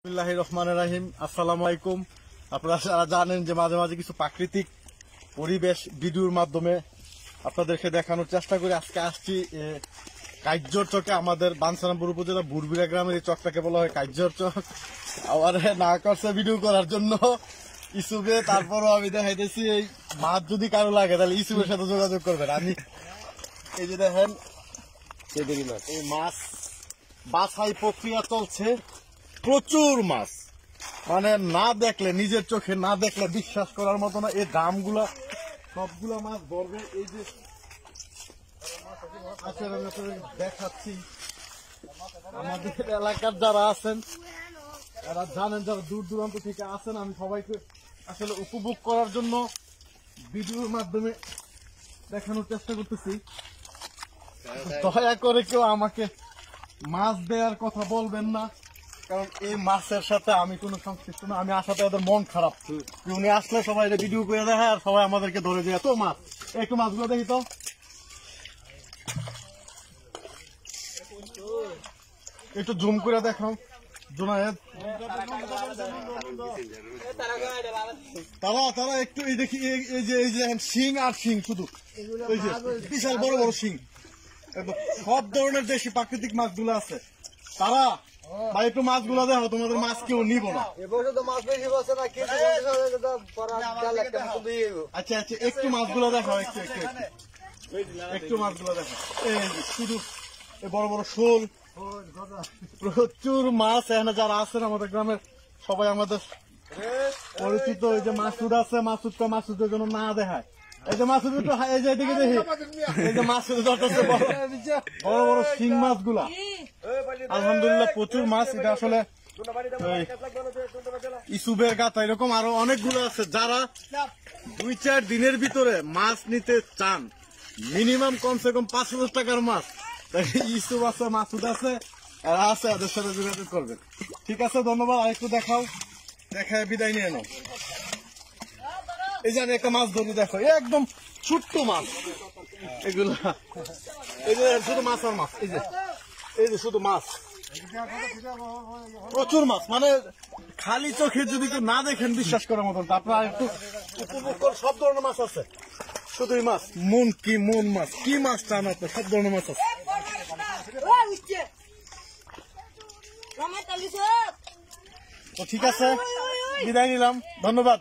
বিসমিল্লাহির রহমানির রহিম। আসসালামু আলাইকুম। আপনারা যারা জানেন যে মাঝে মাঝে কিছু প্রাকৃতিক পরিবেশ ভিডিওর মাধ্যমে আপনাদেরকে দেখানোর চেষ্টা করি। আজকে আসছি কাইজ্জর চকে, আমাদের বাঞ্ছারামপুর উপজেলা বুড়বিড়া গ্রামের এই চকটাকে বলা হয় কাইজ্জর চক। আবার না করছে ভিডিও করার জন্য ইসুবে, তারপরও আমি দেখাইতেছি এই মাছ যদি কারো লাগে তাহলে ইসুবের সাথে যোগাযোগ করবেন। আমি এই যে দেখেন এই মাছ বাছাই প্রক্রিয়া চলছে, প্রচুর মাছ, মানে না দেখলে, নিজের চোখে না দেখলে বিশ্বাস করার মতো না। এই দামগুলা সবগুলা মাছ ধরবে। এই যে দেখাচ্ছি, আমাদের এলাকার যারা আছেন তারা জানেন, যারা দূর দূরান্ত থেকে আসেন, আমি সবাইকে আসলে উপভোগ করার জন্য ভিডিওর মাধ্যমে দেখানোর চেষ্টা করতেছি। দয়া করে কেউ আমাকে মাছ দেওয়ার কথা বলবেন না, কারণ এই মাছের সাথে আমি কোনো সংশ্লিষ্ট না। আমি আসাতে ওদের মন খারাপ, উনি আসলে সবাই ভিডিও করে দেখায় আর সবাই আমাদেরকে ধরে যায়। তো মাছ, একটু মাছগুলো দেখি তো, একটু জুম করে দেখাও জুনায়েদ। তারা একটু এই দেখি, এই যে শিং আর শিং, শুধু এই যে বিশাল বড় বড় শিং, সব ধরনের দেশি প্রাকৃতিক মাছগুলো আছে। তারা ভাই একটু মাছগুলো দেখো, তোমাদের মাছ কেউ নিব না। আচ্ছা আচ্ছা, একটু মাছগুলো দেখো, একটু মাছগুলো দেখো। এই শুধু বড় বড় শোল, প্রচুর মাছ। এখানে যারা আছেন আমাদের গ্রামের সবাই আমাদের পরিচিত। এই যে মাসুদ আছে, মাসুদের জন্য না দেখায়। এই যে মাসুদ একটু, এই যে এদিকে দেখি, এই যে মাসুদ ধরতেছে বড় বড় শিং মাছগুলা। আলহামদুলিল্লাহ প্রচুর মাছ। এটা আসলে ইসুবের গাথা, এরকম আরো অনেকগুলো আছে। যারা 2-4 দিনের ভিতরে মাছ নিতে চান, মিনিমাম কমসে কম 5,000 টাকার মাছ, ইসুব আছে, মাসুদ আছে, এরা আছে, এদের সাথে যোগাযোগ করবেন। ঠিক আছে, ধন্যবাদ। আরেকটু দেখাও, দেখায় বিদায় নিয়ে নাও। এই যে আমি একটা মাছ ধরি, দেখো একদম ছোট্ট মাছ এগুলো। এই যে শুধু মাছ আর মাছ, এই যে শুধু মাছ, প্রচুর মাছ। মানে খালি চোখে যদি কেউ না দেখেন বিশ্বাস করার মতন, আপনারা একটু উপভোগ করে। সব ধরনের মাছ আছে, শুধুই মাছ। মন মাছ, কি মাছ চান আপনি, সব ধরনের মাছ আছে। তো ঠিক আছে, বিদায় নিলাম, ধন্যবাদ।